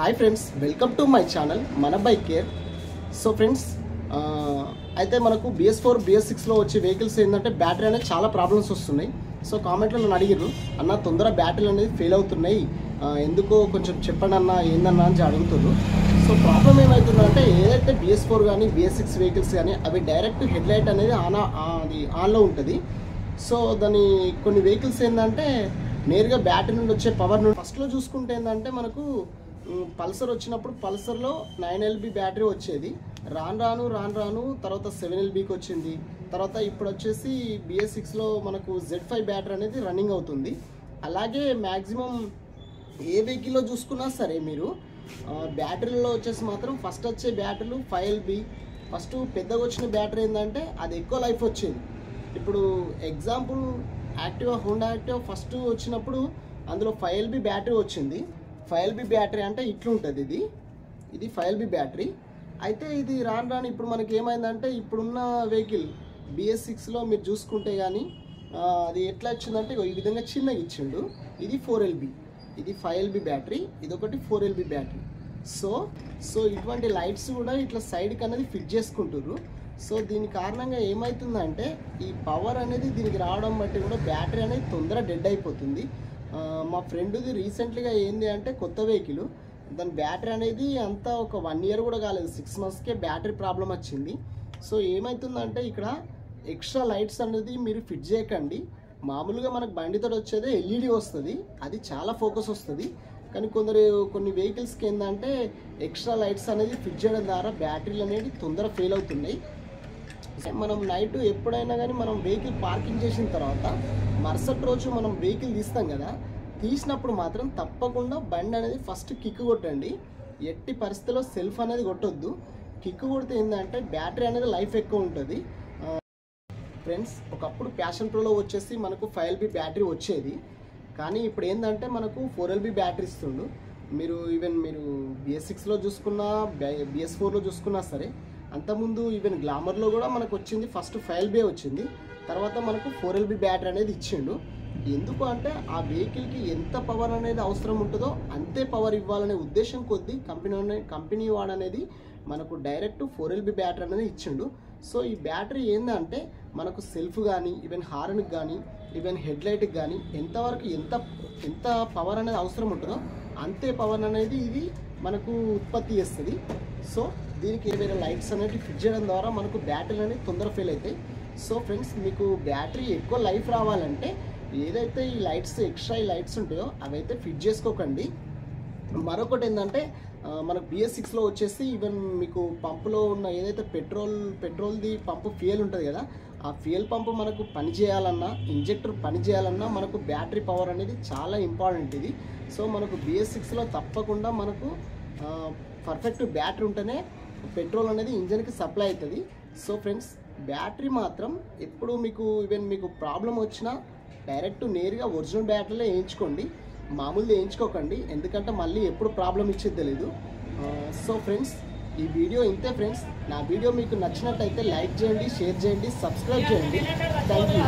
Hi friends, welcome to my channel మన bike care. So friends, అయితే మనకు BS4 BS6లో వచ్చే వెహికల్స్ ఏంటంటే బ్యాటరీ అనేది చాలా ప్రాబ్లమ్స్ వస్తున్నాయి. సో కామెంట్లో నన్ను అడిగారు, అన్న తొందర బ్యాటరీలు అనేది ఫెయిల్ అవుతున్నాయి, ఎందుకో కొంచెం చెప్పండి అన్న ఏందన్నా అని అడుగుతున్నారు. సో ప్రాబ్లం ఏమవుతుందంటే ఏదైతే BS4 కానీ BS6 వెహికల్స్ కానీ అవి డైరెక్ట్ హెడ్ లైట్ అనేది ఆన్లో ఉంటుంది. సో దాని కొన్ని వెహికల్స్ ఏంటంటే నేరుగా బ్యాటరీ నుండి వచ్చే పవర్ నుండి ఫస్ట్లో చూసుకుంటే ఏంటంటే మనకు పల్సర్ వచ్చినప్పుడు పల్సర్లో 9LB బ్యాటరీ వచ్చేది. రాను రాను తర్వాత 7LBకి వచ్చింది. తర్వాత ఇప్పుడు వచ్చేసి BS6లో మనకు Z5 బ్యాటరీ అనేది రన్నింగ్ అవుతుంది. అలాగే మ్యాక్సిమం ఏ వెహికల్లో చూసుకున్నా సరే మీరు బ్యాటరీలో వచ్చేసి మాత్రం ఫస్ట్ వచ్చే బ్యాటరీలు 5LB. ఫస్ట్ పెద్దగా వచ్చిన బ్యాటరీ ఏంటంటే అది ఎక్కువ లైఫ్ వచ్చేది. ఇప్పుడు ఎగ్జాంపుల్ హోండా యాక్టివా ఫస్ట్ వచ్చినప్పుడు అందులో 5LB బ్యాటరీ వచ్చింది. 5LB బ్యాటరీ అంటే ఇట్లుంటుంది, ఇది 5LB బ్యాటరీ. అయితే ఇది రాను ఇప్పుడు మనకి ఏమైందంటే ఇప్పుడున్న వెహికల్ BS6లో మీరు చూసుకుంటే కానీ అది ఎట్లా వచ్చిందంటే ఈ విధంగా చిన్నగా ఇచ్చిండు. ఇది 4LB, ఇది 5LB బ్యాటరీ, ఇది ఒకటి 4LB బ్యాటరీ. సో ఇటువంటి లైట్స్ కూడా ఇట్లా సైడ్కి అనేది ఫిట్ చేసుకుంటారు. సో దీని కారణంగా ఏమవుతుందంటే ఈ పవర్ అనేది దీనికి రావడం బట్టి కూడా బ్యాటరీ అనేది తొందర డెడ్ అయిపోతుంది. మా ఫ్రెండ్ది రీసెంట్లీగా ఏంది అంటే కొత్త వెహికల్, దాని బ్యాటరీ అనేది అంతా ఒక 1 ఇయర్ కూడా కాలేదు, 6 మంత్స్కే బ్యాటరీ ప్రాబ్లం వచ్చింది. సో ఏమవుతుందంటే ఇక్కడ ఎక్స్ట్రా లైట్స్ అనేది మీరు ఫిట్ చేయకండి. మామూలుగా మనకు బండితో వచ్చేదే LED వస్తుంది, అది చాలా ఫోకస్ వస్తుంది. కానీ కొన్ని వెహికల్స్కి ఏంటంటే ఎక్స్ట్రా లైట్స్ అనేది ఫిట్ చేయడం ద్వారా బ్యాటరీలు అనేది తొందర ఫెయిల్ అవుతున్నాయి. మనం నైట్ ఎప్పుడైనా కానీ మనం వెహికల్ పార్కింగ్ చేసిన తర్వాత మరుసటి రోజు మనం వెహికల్ తీస్తాం కదా, తీసినప్పుడు మాత్రం తప్పకుండా బండి అనేది ఫస్ట్ కిక్ కొట్టండి. ఎట్టి పరిస్థితుల్లో సెల్ఫ్ అనేది కొట్టొద్దు. కిక్ కొడితే ఏంటంటే బ్యాటరీ అనేది లైఫ్ ఎక్కువ ఉంటుంది. ఫ్రెండ్స్, ఒకప్పుడు ప్యాషన్ ప్రోలో వచ్చేసి మనకు 5LB బ్యాటరీ వచ్చేది, కానీ ఇప్పుడు ఏంటంటే మనకు 4LB బ్యాటరీ ఇస్తుండు. మీరు BS6లో చూసుకున్నా BS4లో చూసుకున్నా సరే, అంతకుముందు ఈవెన్ గ్లామర్లో కూడా మనకు వచ్చింది ఫస్ట్ 5LB వచ్చింది, తర్వాత మనకు 4LB బ్యాటరీ అనేది ఇచ్చిండు. ఎందుకు అంటే ఆ వెహికల్కి ఎంత పవర్ అనేది అవసరం ఉంటుందో అంతే పవర్ ఇవ్వాలనే ఉద్దేశం కొద్దీ కంపెనీ వాడనేది మనకు డైరెక్ట్ 4LB బ్యాటరీ అనేది ఇచ్చిండు. సో ఈ బ్యాటరీ ఏంటంటే మనకు సెల్ఫ్ కానీ ఈవెన్ హార్న్కి కానీ ఈవెన్ హెడ్ లైట్కి కానీ ఎంతవరకు ఎంత పవర్ అనేది అవసరం ఉంటుందో అంతే పవర్ అనేది ఇది మనకు ఉత్పత్తి చేస్తుంది. సో దీనికి ఏదైనా లైట్స్ అనేవి ఫిట్ చేయడం ద్వారా మనకు బ్యాటరీలు అనేది తొందర ఫెయిల్ అవుతాయి. సో ఫ్రెండ్స్, మీకు బ్యాటరీ ఎక్కువ లైఫ్ రావాలంటే ఏదైతే ఈ ఎక్స్ట్రా లైట్స్ ఉంటాయో అవైతే ఫిట్ చేసుకోకండి. మరొకటి ఏంటంటే మనకు BS6లో వచ్చేసి ఈవెన్ మీకు పంపులో ఉన్న ఏదైతే పెట్రోల్ది పంపు ఫ్యూయల్ ఉంటుంది కదా, ఆ ఫ్యూయల్ పంపు మనకు పనిచేయాలన్నా ఇంజెక్టర్ పనిచేయాలన్నా మనకు బ్యాటరీ పవర్ అనేది చాలా ఇంపార్టెంట్ ఇది. సో మనకు BS6లో తప్పకుండా మనకు పర్ఫెక్ట్ బ్యాటరీ ఉంటేనే పెట్రోల్ అనేది ఇంజన్కి సప్లై అవుతుంది. సో ఫ్రెండ్స్, బ్యాటరీ మాత్రం ఎప్పుడు మీకు ప్రాబ్లం వచ్చినా డైరెక్ట్ నేరుగా ఒరిజినల్ బ్యాటరీలో వేయించుకోండి, మామూలుది వేయించుకోకండి, ఎందుకంటే మళ్ళీ ఎప్పుడు ప్రాబ్లం ఇచ్చేది తెలీదు. సో ఫ్రెండ్స్, ఈ వీడియో ఇంతే ఫ్రెండ్స్. నా వీడియో మీకు నచ్చినట్టయితే లైక్ చేయండి, షేర్ చేయండి, సబ్స్క్రైబ్ చేయండి. Thank you.